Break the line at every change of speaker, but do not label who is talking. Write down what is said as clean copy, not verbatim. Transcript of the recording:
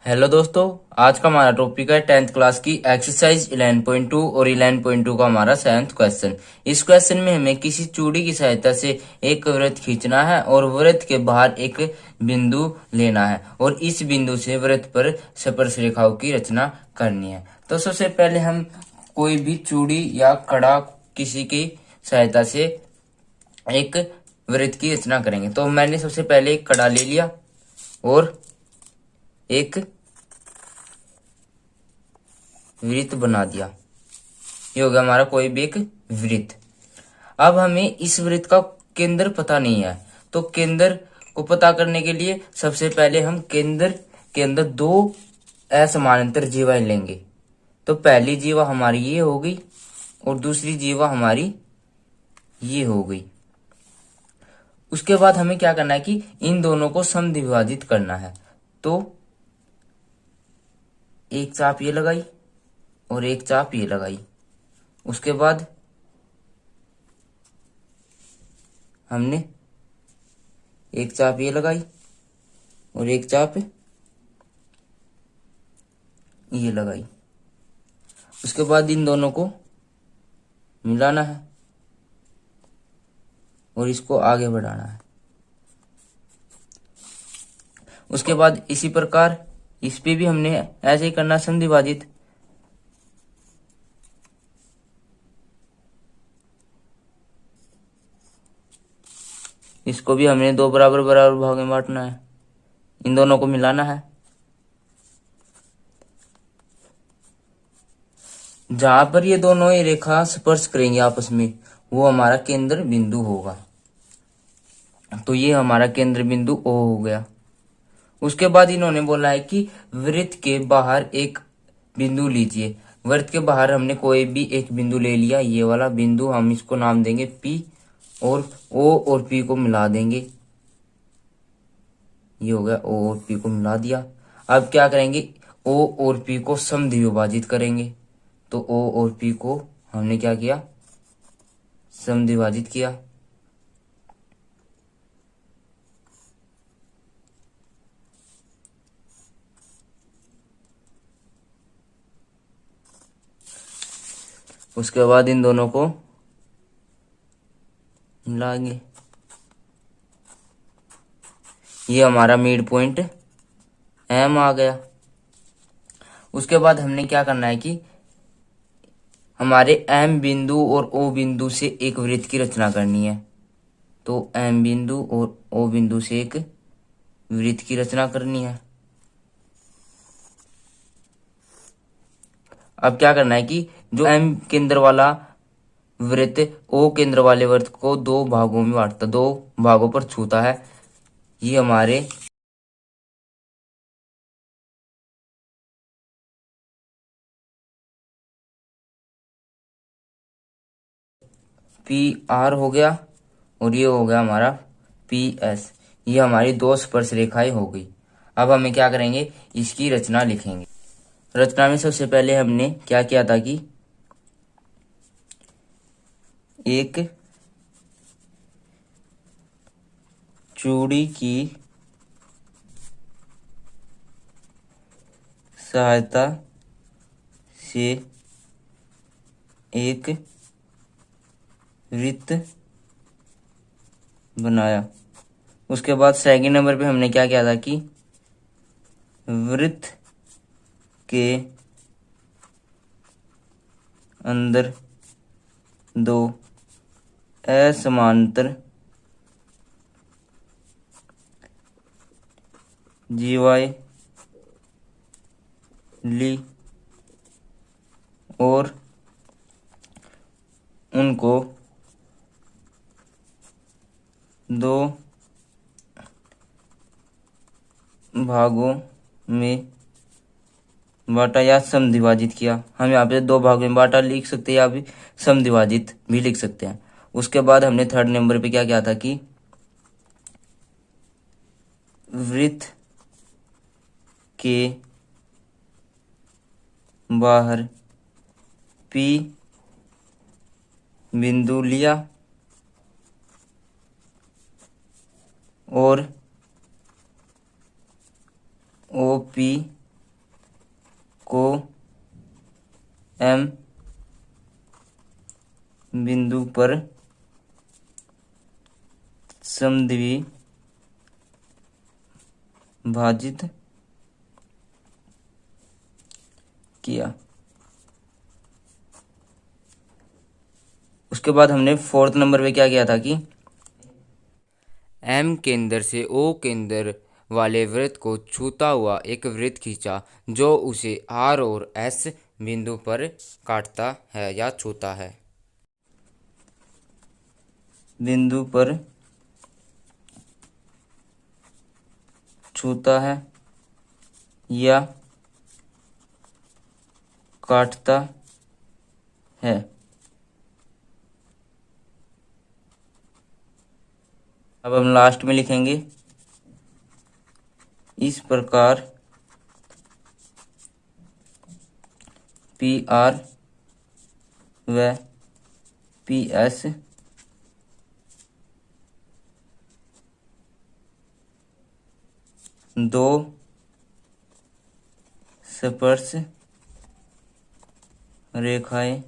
Hello दोस्तों, आज का हमारा टॉपिक है 10th क्लास की एक्सरसाइज 11.2 और 11.2 का हमारा 7th क्वेश्चन। इस क्वेश्चन में हमें किसी चूड़ी की सहायता से एक वृत्त खींचना है और वृत्त के बाहर एक बिंदु लेना है और इस बिंदु से वृत्त पर स्पर्श रेखाओं की रचना करनी है। तो सबसे पहले हम कोई भी चूड़ी या कड़ा किसी की सहायता से एक वृत्त की रचना करेंगे। तो मैंने सबसे पहले एक कड़ा ले लिया और एक वृत्त बना दिया। ये हो गया हमारा कोई भी एक वृत्त। अब हमें इस वृत्त का केंद्र पता नहीं है, तो केंद्र को पता करने के लिए सबसे पहले हम केंद्र के अंदर दो असमानांतर जीवाएं लेंगे। तो पहली जीवा हमारी ये हो गई और दूसरी जीवा हमारी ये हो गई। उसके बाद हमें क्या करना है कि इन दोनों को समद्विभाजित करना है। तो एक चाप ये लगाई और एक चाप ये लगाई। उसके बाद हमने एक चाप ये लगाई और एक चाप ये लगाई। उसके बाद इन दोनों को मिलाना है और इसको आगे बढ़ाना है। उसके बाद इसी प्रकार इस पे भी हमने ऐसे ही करना, समद्विभाजित। इसको भी हमने दो बराबर बराबर भाग में बांटना है, इन दोनों को मिलाना है। जहां पर ये दोनों ही रेखा स्पर्श करेंगे आपस में, वो हमारा केंद्र बिंदु होगा। तो ये हमारा केंद्र बिंदु ओ हो गया। उसके बाद इन्होंने बोला है कि वृत्त के बाहर एक बिंदु लीजिए। वृत्त के बाहर हमने कोई भी एक बिंदु ले लिया, ये वाला बिंदु, हम इसको नाम देंगे पी और ओ और पी को मिला देंगे। ये हो गया, ओ और पी को मिला दिया। अब क्या करेंगे, ओ और पी को समद्विभाजित करेंगे। तो ओ और पी को हमने क्या किया, समद्विभाजित किया। उसके बाद इन दोनों को मिलाएंगे। ये हमारा मिड पॉइंट एम आ गया। उसके बाद हमने क्या करना है कि हमारे एम बिंदु और ओ बिंदु से एक वृत्त की रचना करनी है। तो एम बिंदु और ओ बिंदु से एक वृत्त की रचना करनी है। अब क्या करना है कि जो एम केंद्र वाला वृत्त ओ केंद्र वाले वृत्त को दो भागों में बांटता, दो भागों पर छूता है। ये हमारे पी आर हो गया और ये हो गया हमारा पी एस। ये हमारी दो स्पर्श रेखाएं हो गई। अब हमें क्या करेंगे, इसकी रचना लिखेंगे। रचना में सबसे पहले हमने क्या किया था कि एक चूड़ी की सहायता से एक वृत्त बनाया। उसके बाद सेकंड नंबर पे हमने क्या किया था कि वृत्त के अंदर दो असमांतर जीवाएं ली और उनको दो भागों में बांटा या समद्विभाजित किया। हम यहाँ पे दो भागों में बांटा लिख सकते हैं या भी समद्विभाजित भी लिख सकते हैं। उसके बाद हमने थर्ड नंबर पे क्या किया था कि वृत्त के बाहर पी बिंदु लिया और ओ पी को एम बिंदु पर समद्विभाजित किया। उसके बाद हमने फोर्थ नंबर पे क्या किया था कि एम केंद्र से ओ केंद्र वाले वृत्त को छूता हुआ एक वृत्त खींचा जो उसे आर और एस बिंदु पर काटता है या छूता है। बिंदु पर छूता है या काटता है। अब हम लास्ट में लिखेंगे इस प्रकार पी आर व पी एस दो स्पर्श रेखाएं